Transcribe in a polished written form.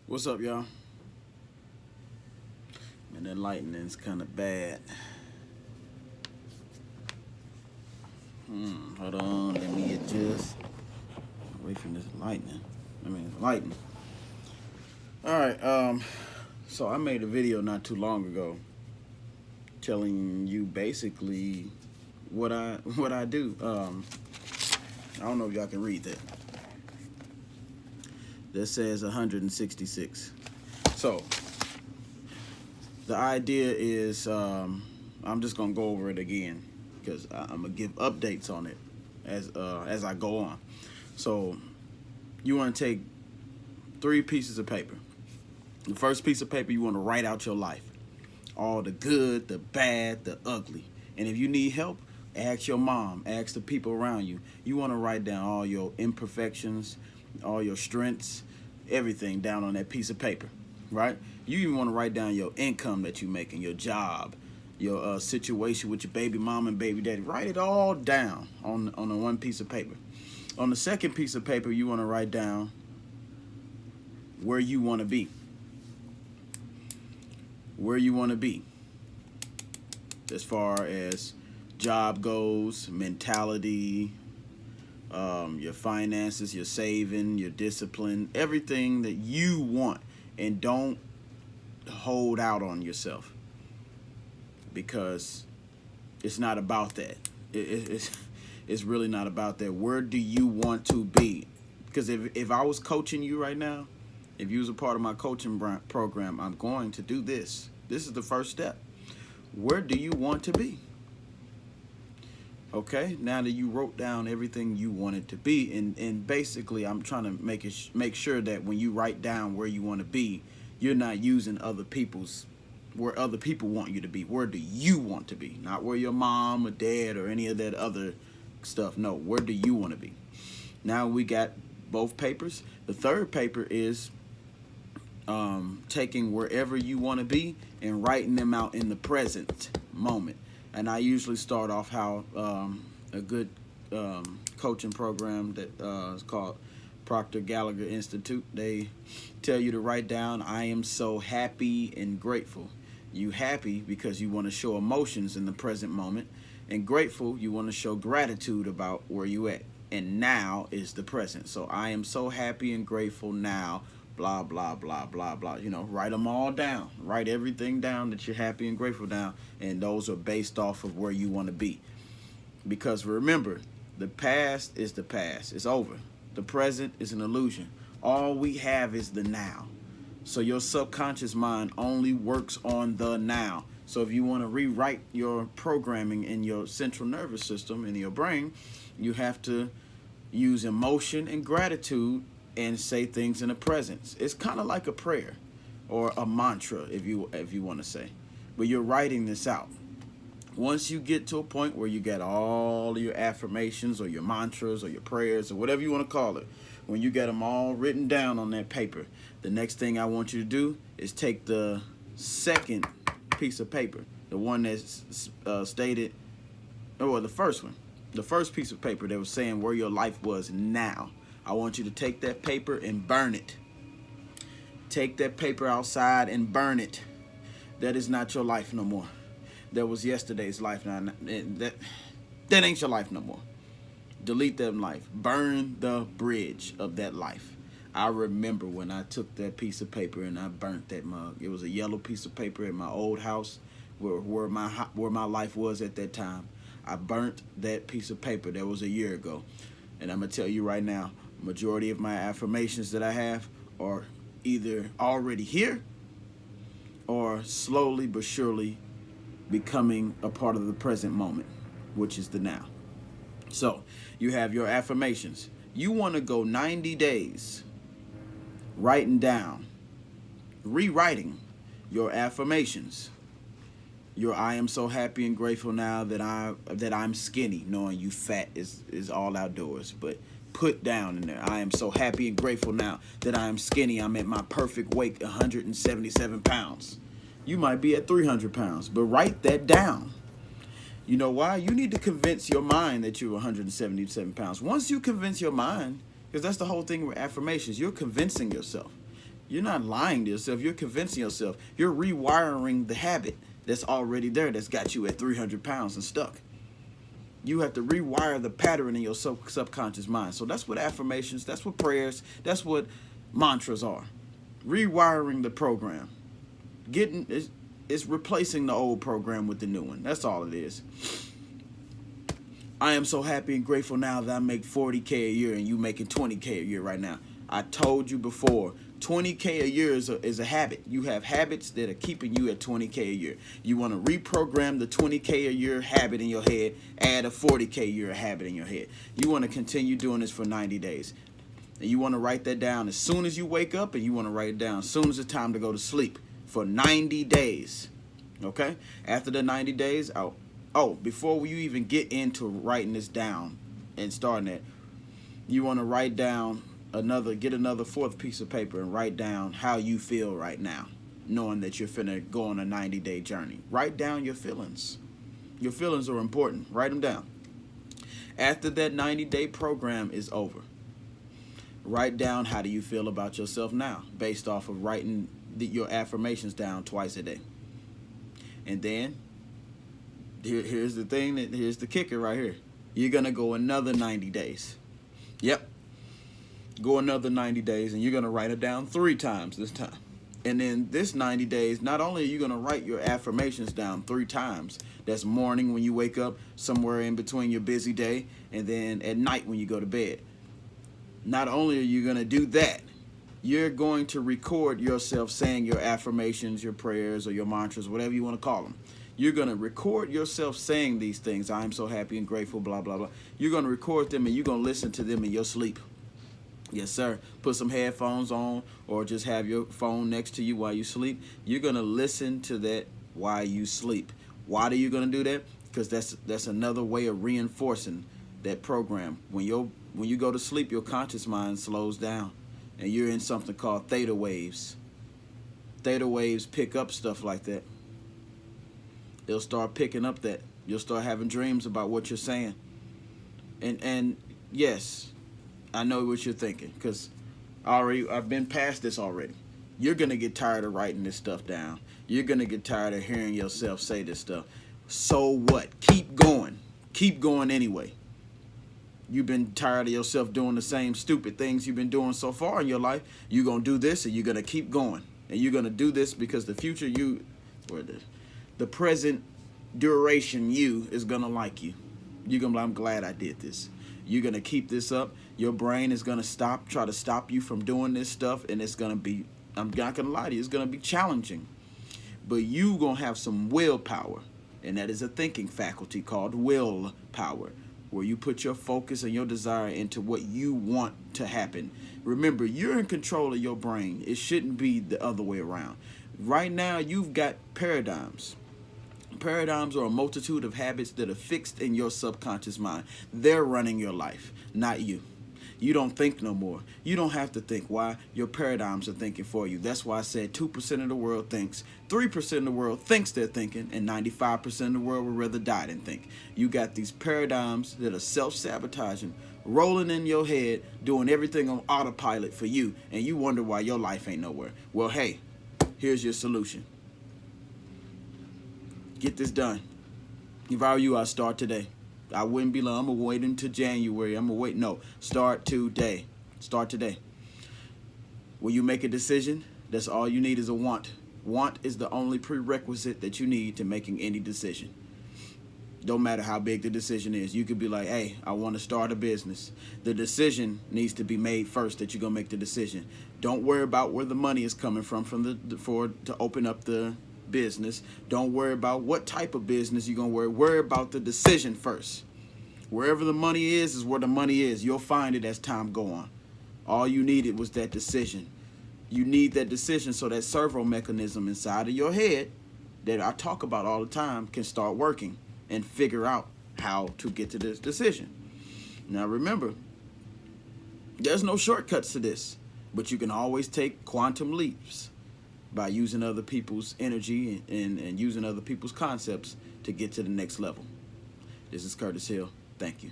What's up, y'all? Man, that lightning's kind of bad. Hold on, let me adjust. Away from this lightning. Lightning. All right. So I made a video not too long ago, telling you basically what I do. I don't know if y'all can read that. That says 166. So the idea is, I'm just gonna go over it again because I'm gonna give updates on it as I go on. So you want to take 3 pieces of paper. The first piece of paper, you want to write out your life, all the good, the bad, the ugly. And if you need help, ask your mom, ask the people around you. You want to write down all your imperfections, all your strengths, everything down on that piece of paper, right? You even want to write down your income that you're making, your job, your situation with your baby mom and baby daddy. Write it all down on the one piece of paper. On the second piece of paper, you want to write down where you want to be. Where you want to be as far as job goes, mentality, your finances, your saving, your discipline, everything that you want. And don't hold out on yourself, because it's not about that. It's really not about that. Where do you want to be? Because if I was coaching you right now, if you was a part of my coaching program, I'm going to do this. This is the first step. Where do you want to be? Okay, now that you wrote down everything you wanted to be, and basically I'm trying to make sure that when you write down where you want to be, you're not using where other people want you to be. Where do you want to be? Not where your mom or dad or any of that other stuff. No, where do you want to be? Now we got both papers. The third paper is taking wherever you want to be and writing them out in the present moment. And I usually start off how a good coaching program that is called Proctor Gallagher Institute. They tell you to write down, I am so happy and grateful. You happy because you want to show emotions in the present moment, and grateful, you want to show gratitude about where you at. And now is the present. So I am so happy and grateful now, blah, blah, blah, blah, blah. Write them all down. Write everything down that you're happy and grateful down. And those are based off of where you want to be. Because remember, the past is the past. It's over. The present is an illusion. All we have is the now. So your subconscious mind only works on the now. So if you want to rewrite your programming in your central nervous system, in your brain, you have to use emotion and gratitude and say things in the present. It's kind of like a prayer or a mantra, if you want to say. But you're writing this out. Once you get to a point where you get all your affirmations or your mantras or your prayers or whatever you want to call it, when you get them all written down on that paper, the next thing I want you to do is take the second piece of paper, the one that's stated, or the first one, the first piece of paper that was saying where your life was now. I want you to take that paper and burn it. Take that paper outside and burn it. That is not your life no more. That was yesterday's life. Now that ain't your life no more. Delete that life. Burn the bridge of that life. I remember when I took that piece of paper and I burnt that mug. It was a yellow piece of paper in my old house where my life was at that time. I burnt that piece of paper. That was a year ago. And I'm going to tell you right now, majority of my affirmations that I have are either already here or slowly but surely becoming a part of the present moment, which is the now. So you have your affirmations. You want to go 90 days writing down, rewriting your affirmations. Your I am so happy and grateful now that I'm skinny, knowing you fat is all outdoors, but put down in there, I am so happy and grateful now that I am skinny. I'm at my perfect weight, 177 pounds. You might be at 300 pounds, but write that down. You know why? You need to convince your mind that you're 177 pounds. Once you convince your mind, because that's the whole thing with affirmations, you're convincing yourself. You're not lying to yourself. You're convincing yourself. You're rewiring the habit that's already there, that's got you at 300 pounds and stuck. You have to rewire the pattern in your subconscious mind. So that's what affirmations, that's what prayers, that's what mantras are. Rewiring the program. It's replacing the old program with the new one. That's all it is. I am so happy and grateful now that I make 40K a year and you making 20K a year right now. I told you before, 20K a year is a habit. You have habits that are keeping you at 20K a year. You want to reprogram the 20K a year habit in your head, add a 40K a year habit in your head. You want to continue doing this for 90 days. And you want to write that down as soon as you wake up, and you want to write it down as soon as it's time to go to sleep for 90 days. Okay? After the 90 days, before you even get into writing this down and starting it, you want to write down get another fourth piece of paper and write down how you feel right now, knowing that you're finna go on a 90-day journey. Write down your feelings. Your feelings are important. Write them down. After that 90-day program is over, write down how do you feel about yourself now, based off of writing your affirmations down twice a day. And then here's the kicker right here. You're gonna go another 90 days. Yep. Go another 90 days, and you're gonna write it down 3 times this time. And then this 90 days, not only are you gonna write your affirmations down 3 times, that's morning when you wake up, somewhere in between your busy day, and then at night when you go to bed. Not only are you gonna do that, you're going to record yourself saying your affirmations, your prayers, or your mantras, whatever you want to call them. You're going to record yourself saying these things. I am so happy and grateful, blah, blah, blah. You're going to record them, and you're going to listen to them in your sleep. Yes, sir. Put some headphones on, or just have your phone next to you while you sleep. You're going to listen to that while you sleep. Why are you going to do that? Because that's another way of reinforcing that program. When you go to sleep, your conscious mind slows down, and you're in something called theta waves. Theta waves pick up stuff like that. They'll start picking up that. You'll start having dreams about what you're saying. And yes, I know what you're thinking, because I've been past this already. You're going to get tired of writing this stuff down. You're going to get tired of hearing yourself say this stuff. So what? Keep going. Keep going anyway. You've been tired of yourself doing the same stupid things you've been doing so far in your life. You're going to do this, and you're going to keep going. And you're going to do this because the future the present duration you is going to like you. You're going to be like, I'm glad I did this. You're going to keep this up. Your brain is going to try to stop you from doing this stuff, and it's going to be, I'm not going to lie to you, it's going to be challenging. But you going to have some willpower, and that is a thinking faculty called willpower, where you put your focus and your desire into what you want to happen. Remember, you're in control of your brain. It shouldn't be the other way around. Right now, you've got paradigms. Paradigms are a multitude of habits that are fixed in your subconscious mind. They're running your life, not you. You don't think no more. You don't have to think. Why? Your paradigms are thinking for you. That's why I said 2% of the world thinks, 3% of the world thinks they're thinking, and 95% of the world would rather die than think. You got these paradigms that are self-sabotaging, rolling in your head, doing everything on autopilot for you, and you wonder why your life ain't nowhere. Well, hey, here's your solution. Get this done. If I were you, I'd start today. I wouldn't be like, I'm going to wait until January. I'm going to wait. No, start today. Start today. When you make a decision, that's all you need is a want. Want is the only prerequisite that you need to making any decision. Don't matter how big the decision is. You could be like, hey, I want to start a business. The decision needs to be made first that you're going to make the decision. Don't worry about where the money is coming from to open up the business. Don't worry about what type of business you're going to worry about the decision first. Wherever the money is where the money is. You'll find it as time go on. All you needed was that decision. You need that decision so that servo mechanism inside of your head that I talk about all the time can start working and figure out how to get to this decision. Now remember, there's no shortcuts to this, but you can always take quantum leaps by using other people's energy and using other people's concepts to get to the next level. This is Curtis Hill. Thank you.